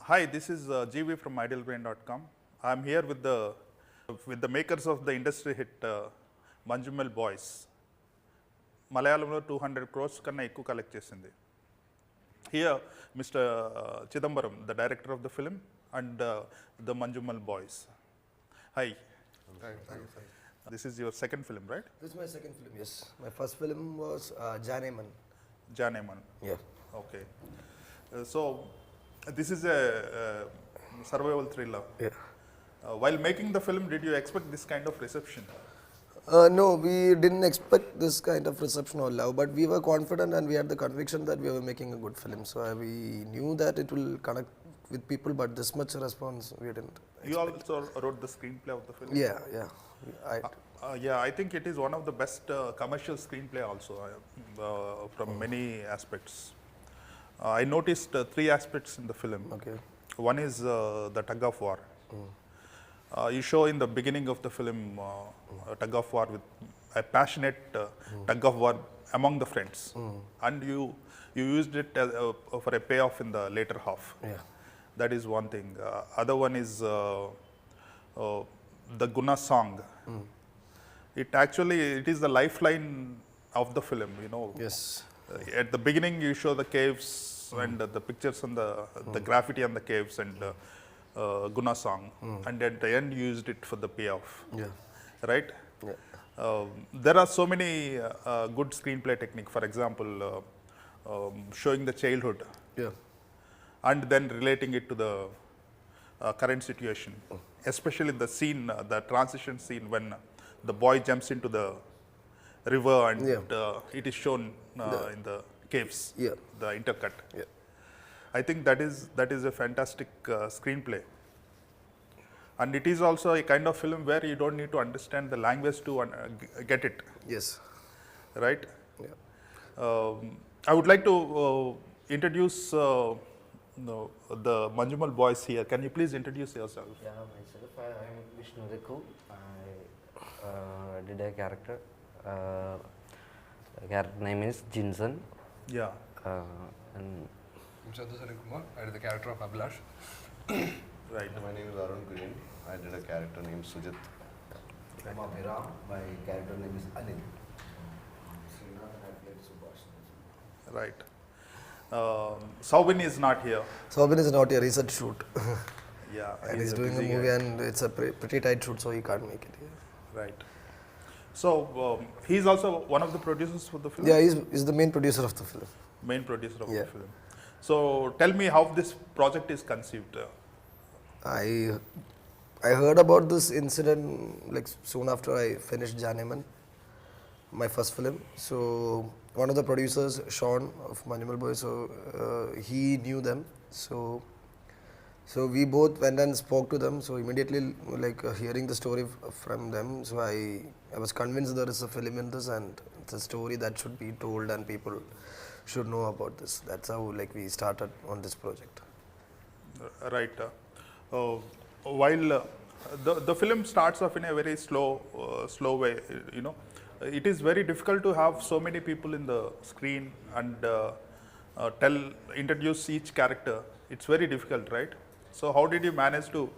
Hi, this is Jeevi from idealbrain.com. I'm here with the makers of the industry hit Manjummel Boys. మలయాళంలో 200 crores కన్నా ఎక్కువ collect చేసింది. Here, Mr. Chidambaram, the director of the film, and the Manjummel Boys. Hi. This is your second film, right? This is my second film, yes. My first film was Janeman. Janeman. Yeah. Okay. So, this is a survival thriller. Yeah. While making the film, did you expect this kind of reception? No, we didn't expect this kind of reception or love, but we were confident and we had the conviction that we were making a good film. So we knew that it will connect with people, but this much response we didn't expect. You also wrote the screenplay of the film? Yeah. Yeah, I think it is one of the best commercial screenplay also from many aspects. I noticed three aspects in the film. Okay. One is the tug of war. You show in the beginning of the film a tug of war with a passionate tug of war among the friends, and you used it as, for a payoff in the later half. Yeah. That is one thing. Other one is the Guna song. It is the lifeline of the film. You know. Yes. At the beginning, you show the caves and the pictures on the graffiti on the caves and Guna song, and at the end you used it for the payoff. Yeah. Right? Yeah. There are so many good screenplay technique. For example, showing the childhood Yeah. and then relating it to the current situation, especially the scene, the transition scene when the boy jumps into the river and it is shown in the caves, Yeah. the intercut. Yeah. I think that is a fantastic screenplay, and it is also a kind of film where you don't need to understand the language to get it. Yes. Right? Yeah. I would like to introduce the Manjummel Boys here. Can you please introduce yourself? Yeah, myself. I am Vishnu Riku. I did a character. The character name is Jinsan. Yeah. And I'm Sadhu Kumar. I did the character of Abhilash. Right. My name is Arun Green. I did a character named Sujit. I'm Abhiram. My character name is Anil. Srinath and I played Subhash. Right. Saubin is not here. Sobin is not here. He's at shoot. Yeah. And he's doing a busy movie guy. and it's a pretty tight shoot, so he can't make it here. Right. So he's also one of the producers for the film. Yeah, he's the main producer of the film. Main producer of Yeah. the film. So tell me how this project is conceived. I heard about this incident like soon after I finished Janeman, my first film. So one of the producers, Sean of Manjummel Boys, so he knew them. So we both went and spoke to them. So immediately, like hearing the story from them, so I was convinced there is a film in this and it's a story that should be told and people should know about this. That's how like we started on this project. Right. While the film starts off in a very slow way, you know, it is very difficult to have so many people in the screen and introduce each character. It's very difficult, right? So how did you manage to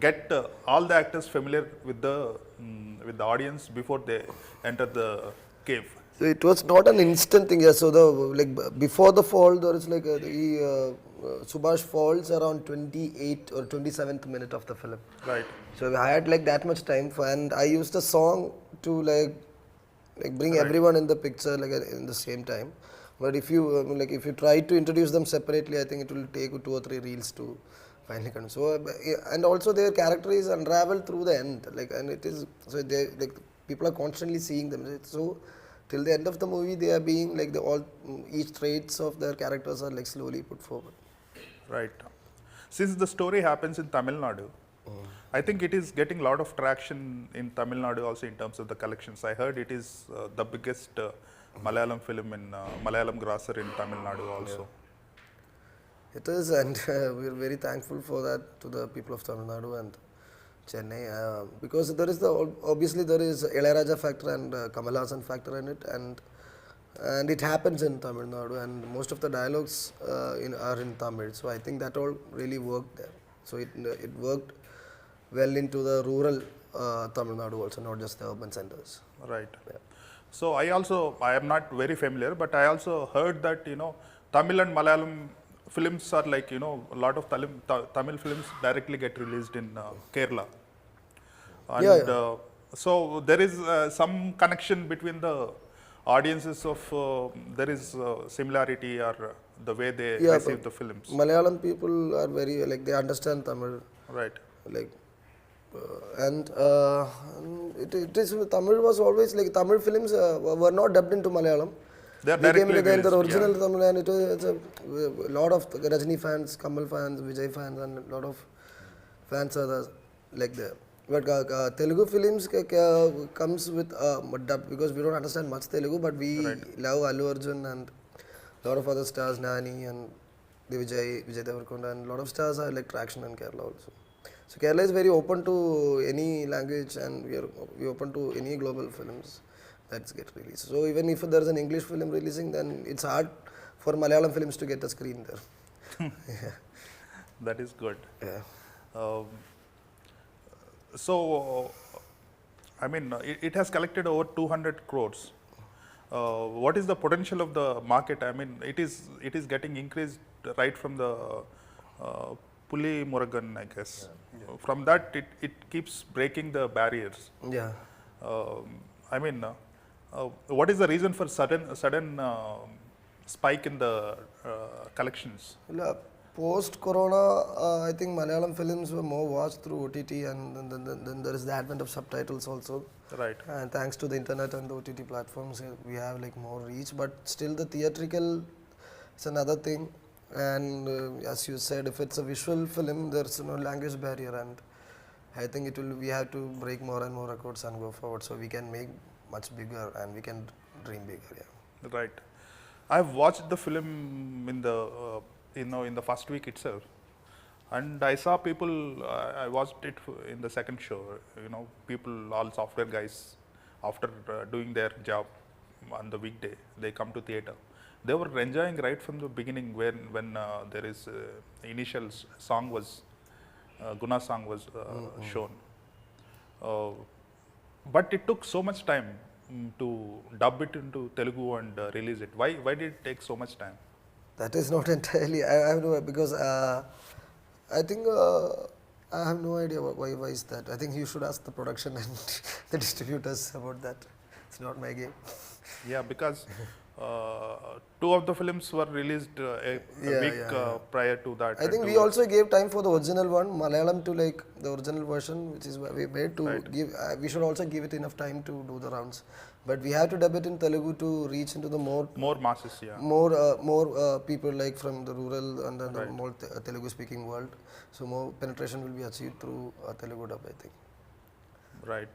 get all the actors familiar with the audience before they enter the cave? So it was not an instant thing. Yeah. So the like before the fall, there is like Subhash falls around 28th or 27th minute of the film. Right. So I had like that much time and I used a song to like bring everyone in the picture like in the same time. But if you try to introduce them separately, I think it will take 2 or 3 reels to finally come. So and also their character is unraveled through the end. Like and it is so they like people are constantly seeing them. So till the end of the movie, they are being like each traits of their characters are like slowly put forward. Right. Since the story happens in Tamil Nadu, I think it is getting a lot of traction in Tamil Nadu also in terms of the collections. I heard it is the biggest Malayalam film in Malayalam grosser in Tamil Nadu also. Yeah. It is, and we are very thankful for that to the people of Tamil Nadu and Chennai because there is obviously there is Ilayaraja factor and Kamal Hassan factor in it, and and it happens in Tamil Nadu, and most of the dialogues are in Tamil. So I think that all really worked there. So it worked well into the rural Tamil Nadu also, not just the urban centers. Right. So I am not very familiar, but I also heard that, Tamil and Malayalam films are like, a lot of Tamil films directly get released in Kerala. And Yeah. So there is some connection between the audiences of, there is similarity or the way they Yeah, receive but the films. Malayalam people are very, like, they understand Tamil, Right. like, and it is, Tamil was always, like, Tamil films were not dubbed into Malayalam. They are They came directly into the released, original yeah. Tamil, and it's a lot of Rajini fans, Kamal fans, Vijay fans, and a lot of fans are like that. But Telugu films comes with dub, because we don't understand much Telugu, but we love Allu Arjun and a lot of other stars, Nani and the Vijay Devarkonda, and a lot of stars are like traction in Kerala also. So Kerala is very open to any language, and we open to any global films that get released. So even if there is an English film releasing, then it's hard for Malayalam films to get a screen there. That is good. Yeah. So, I mean, it has collected over 200 crores. What is the potential of the market? I mean, it is getting increased right from the Puli Murugan, I guess. From that, it keeps breaking the barriers. Yeah. I mean, what is the reason for sudden spike in the collections? Post-corona, I think Malayalam films were more watched through OTT, and then there is the advent of subtitles also. Right. And thanks to the internet and the OTT platforms, we have like more reach. But still, the theatrical is another thing. And as you said, if it's a visual film, there's no language barrier, and I think we have to break more and more records and go forward, so we can make much bigger and we can dream bigger. Yeah. Right. I've watched the film in the in the first week itself, and I saw people. I watched it in the second show. People, all software guys, after doing their job on the weekday, they come to theater. They were enjoying right from the beginning when there is initial song was Guna song was shown. But it took so much time to dub it into Telugu and release it. Why did it take so much time? That is not entirely. I have no, because I think I have no idea why is that. I think you should ask the production and the distributors about that. It's not my game. Yeah, because two of the films were released a week prior to that. I think we also gave time for the original one, Malayalam, to like the original version, which is what we made to give. We should also give it enough time to do the rounds. But we have to dub it in Telugu to reach into the more masses, yeah. More people like from the rural and the more Telugu speaking world. So more penetration will be achieved through Telugu dub, I think. Right.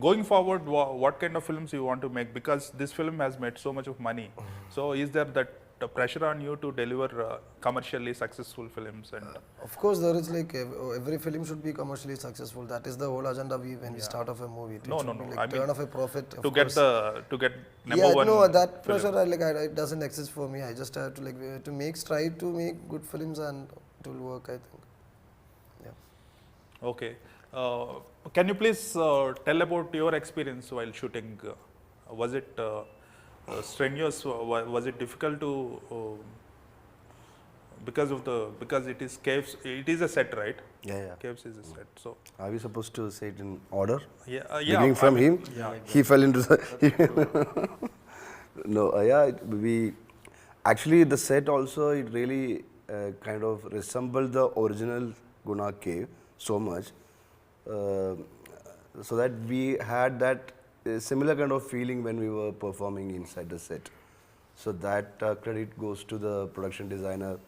Going forward, what kind of films you want to make? Because this film has made so much of money. So is there that pressure on you to deliver commercially successful films? And of course, there is like every film should be commercially successful. That is the whole agenda when we start off a movie. It should be like turn off a profit. To get number one. No, that pressure it doesn't exist for me. I just have to try to make good films, and it will work, I think. Yeah. Okay. Can you please tell about your experience while shooting? Was it strenuous? Was it difficult to because it is caves? It is a set, right? Yeah. Caves is a set. So Are we supposed to say it in order? yeah. Beginning from him? Yeah. He fell into the. No, we actually the set also it really kind of resembled the original Guna cave so much. So that we had that similar kind of feeling when we were performing inside the set. So that credit goes to the production designer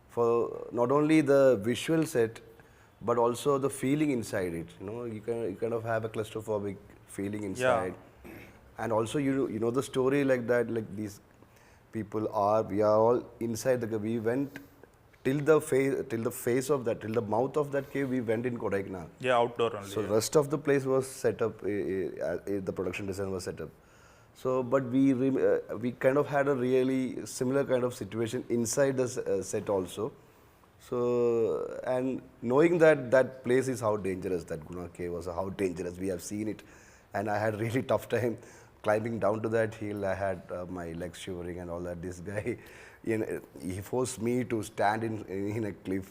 for not only the visual set, but also the feeling inside it. You kind of have a claustrophobic feeling inside, and also you know the story like that. Like these people we are all inside we went till the face of that, till the mouth of that cave, we went in Kodaikanal. Yeah, outdoor only. So yeah. rest of the place was set up. The production design was set up. So, but we kind of had a really similar kind of situation inside the set also. So, and knowing that that place is how dangerous, that Guna cave was, how dangerous, we have seen it, and I had really tough time climbing down to that hill. I had my legs shivering and all that. This guy, he forced me to stand in a cliff.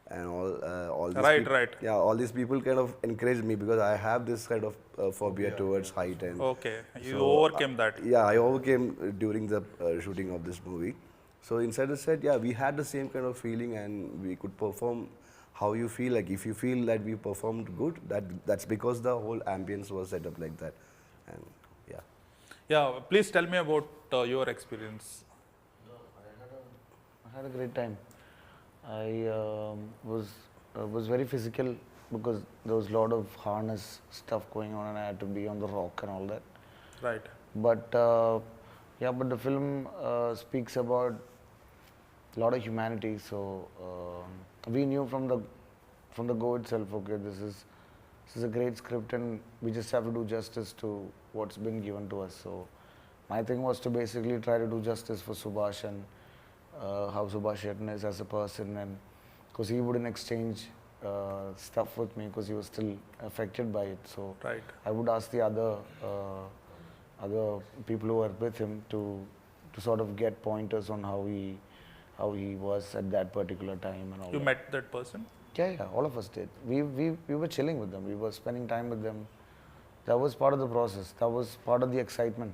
And all these Right, people, right. yeah, all these people kind of encouraged me because I have this kind of phobia towards height, and Okay, you so, overcame that. yeah, I overcame during the shooting of this movie. So inside the set, yeah, we had the same kind of feeling, and we could perform how you feel. Like if you feel that we performed good, that's because the whole ambience was set up like that, and yeah. Yeah, please tell me about your experience. I had a great time. I was very physical because there was a lot of harness stuff going on and I had to be on the rock and all that. Right. But yeah, but the film speaks about a lot of humanity. So we knew from the go itself, okay, this is a great script and we just have to do justice to what's been given to us. So my thing was to basically try to do justice for Subhash and how Subhash Shetty is as a person, and because he wouldn't exchange stuff with me because he was still affected by it. So Right. I would ask the other people who were with him to sort of get pointers on how he was at that particular time and all. You that. met that person? Yeah, all of us did. We were chilling with them. We were spending time with them. That was part of the process. That was part of the excitement.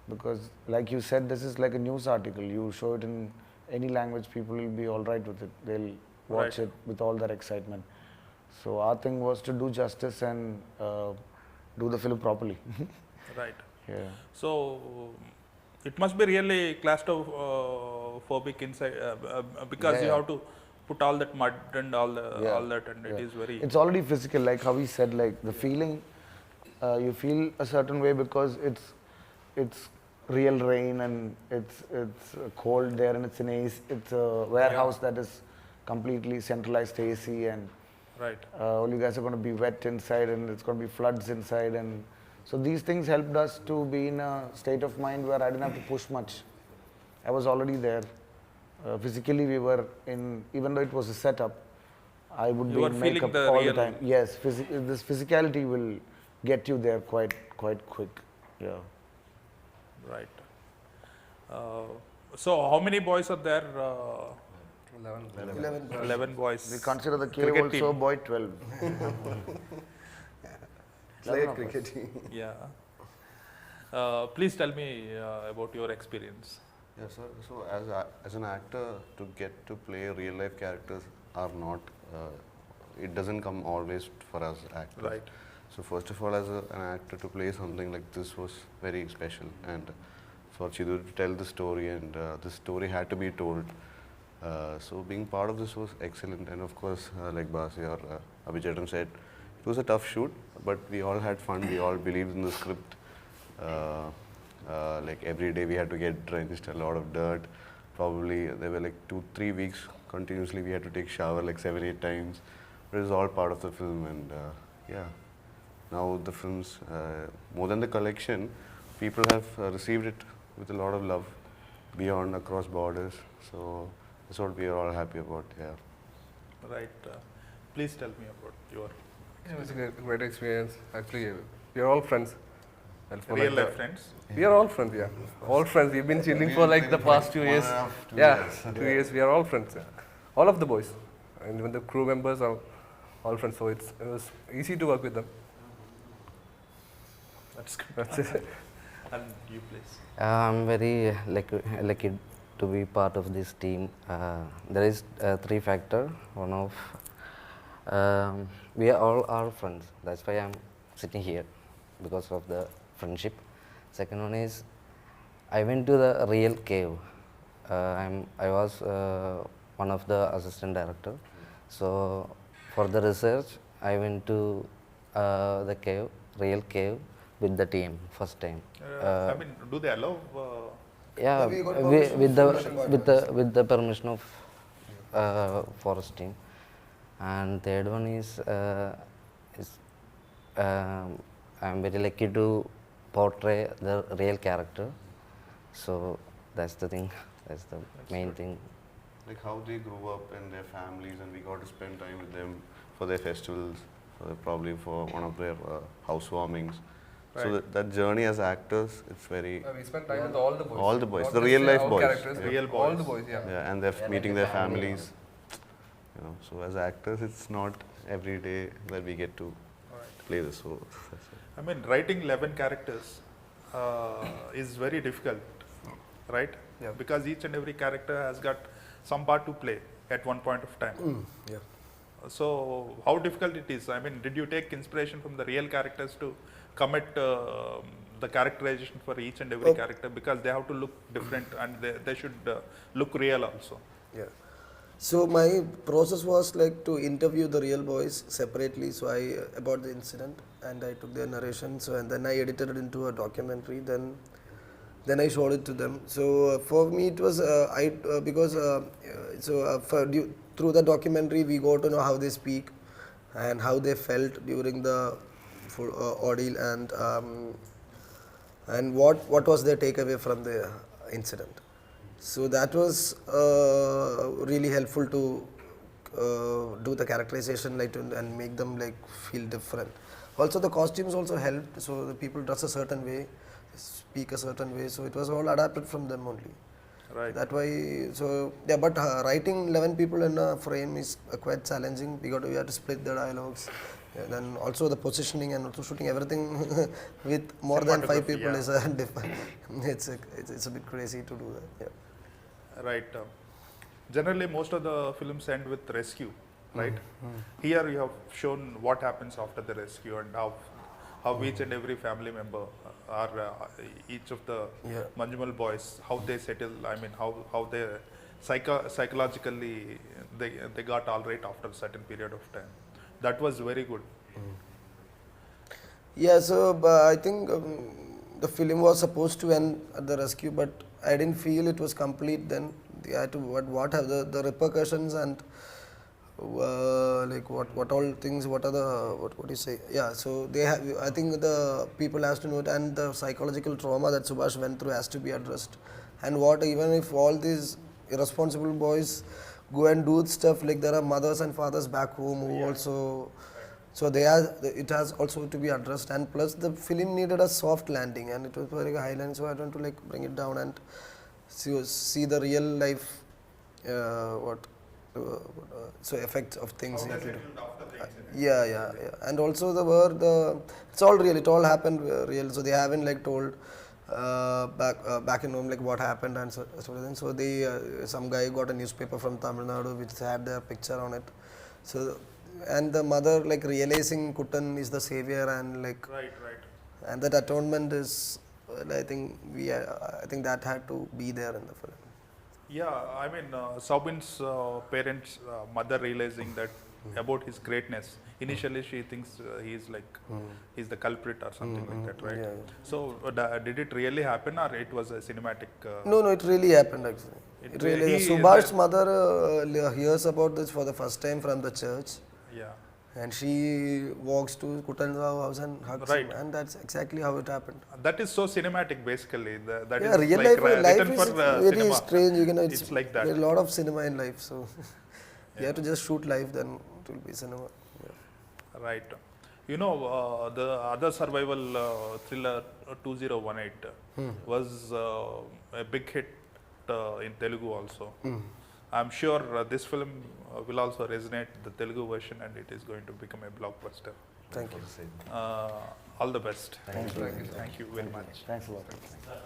Because like you said, this is like a news article. You show it in any language, people will be all right with it. They'll watch Right. it with all that excitement. So our thing was to do justice and do the film properly. Right. Yeah. So it must be really claustrophobic inside because you Yeah. have to put all that mud and all Yeah. that, and it Yeah. is very. It's already physical, like how he said, like the feeling, you feel a certain way because it's real rain and it's cold there and it's an AC, it's a warehouse that is completely centralized AC and Right. all you guys are going to be wet inside and it's going to be floods inside, and so these things helped us to be in a state of mind where I didn't have to push much. I was already there. Physically we were in, even though it was a setup, I would You be were in feeling makeup the all real- the time. Yes, this physicality will get you there quite quick. Yeah. Right. So how many boys are there? 11. 11 boys. We consider the cave Cricket also team. boy 12. It's like a cricket team. Yeah. Please tell me about your experience. Yes, sir. So as an actor, to get to play real life characters are not, it doesn't come always for us actors. Right. So first of all, as an actor, to play something like this was very special, and for Siddu to tell the story, and the story had to be told. So being part of this was excellent, and of course, like Basi or Abhijatam said, it was a tough shoot, but we all had fun. We all believed in the script. Like every day we had to get drenched, a lot of dirt. Probably there were like 2-3 weeks continuously we had to take shower like 7-8 times. But it was all part of the film, and yeah. Now the films, more than the collection, people have received it with a lot of love beyond, across borders. So that's what we are all happy about. Yeah. Right. Please tell me about your It was a great experience. Actually, we are all friends. And for real like life friends. We are all friends, yeah. All friends. We've been chilling for like the past 2 years. Yeah, 2 years. We are all friends. Yeah. All of the boys. And even the crew members are all friends. So it was easy to work with them. That's good. That's it. And you please. I'm very lucky to be part of this team. There is 3 factors. One of we are all our friends. That's why I'm sitting here, because of the friendship. Second one is I went to the real cave. I was one of the assistant director. So for the research, I went to the cave, real cave, with the team first time. I mean, do they allow? Yeah, Have you got permission with the permission of forest team, and third one is I'm very lucky to portray the real character. So that's the thing. That's the main thing. Like how they grew up and their families, and we got to spend time with them for their festivals, probably for one of their housewarmings. So Right. that journey as actors, it's very We spent time with all the boys. All the boys, Not the just real life our boys. characters, Yeah. but Real all boys. the boys, yeah. yeah, and they're meeting their families. You know, so as actors, it's not every day that we get to play this. So that's it. I mean, writing 11 characters is very difficult, right? Yeah. Because each and every character has got some part to play at one point of time. Yeah. So, how difficult it is? I mean, did you take inspiration from the real characters to commit the characterization for each and every character? Because they have to look different and they should look real also. Yeah. So my process was like to interview the real boys separately. So I about the incident and I took their narration. So and then I edited it into a documentary. Then I showed it to them. So for me it was through the documentary we got to know how they speak and how they felt during the full ordeal and what was their takeaway from the incident. So that was really helpful to do the characterization and make them like feel different. Also the costumes also helped. So the people dress a certain way, speak a certain way. So it was all adapted from them only. Right. That way, so yeah. But writing 11 people in a frame is quite challenging because we have to split the dialogues. Yeah, then also the positioning and also shooting everything with more than 5 people yeah. is it's a bit crazy to do that. Yeah. Right. Generally, most of the films end with rescue, right? Here you have shown what happens after the rescue and how each and every family member or each of the Yeah. Manjummel boys, how they settle. I mean, how they psychologically they got all right after a certain period of time. That was very good. Yeah, so I think the film was supposed to end at the rescue, but I didn't feel it was complete. Then they had to what have the repercussions and like what all things, what are the what do you say? Yeah, so they have. I think the people has to know it, and the psychological trauma that Subhash went through has to be addressed. And what even if all these irresponsible boys go and do stuff, like there are mothers and fathers back home who also. So it has also to be addressed, and plus the film needed a soft landing, and it was very high landing. So I want to like bring it down and see the real life, so effects of things. Yeah, and also it's all real. It all happened real. So they haven't like told back in home like what happened and so then. So some guy got a newspaper from Tamil Nadu which had their picture on it. So. And the mother like realizing Kuttan is the savior and like Right. and that atonement is I think that had to be there in the film. Yeah, I mean, Saubin's parents, mother realizing that about his greatness. Initially, she thinks he's the culprit or something like that, right? Yeah. So, did it really happen, or it was a cinematic? No, it really happened actually. It It really. really- Subhash's mother hears about this for the first time from the church, Yeah. and she walks to Kuttan's house and hugs Right. him, and that's exactly how it happened. That is so cinematic, basically. That Yeah, is real like life written is for very cinema. strange. You know, It's like that. There's a lot of cinema in life, so you have to just shoot life, then it will be cinema. Yeah. Right. You know, the other survival thriller 2018 was a big hit in Telugu also. I'm sure this film will also resonate, the Telugu version, and it is going to become a blockbuster. Thank you. All the best. Thank you. Thank you very much. Thanks a lot.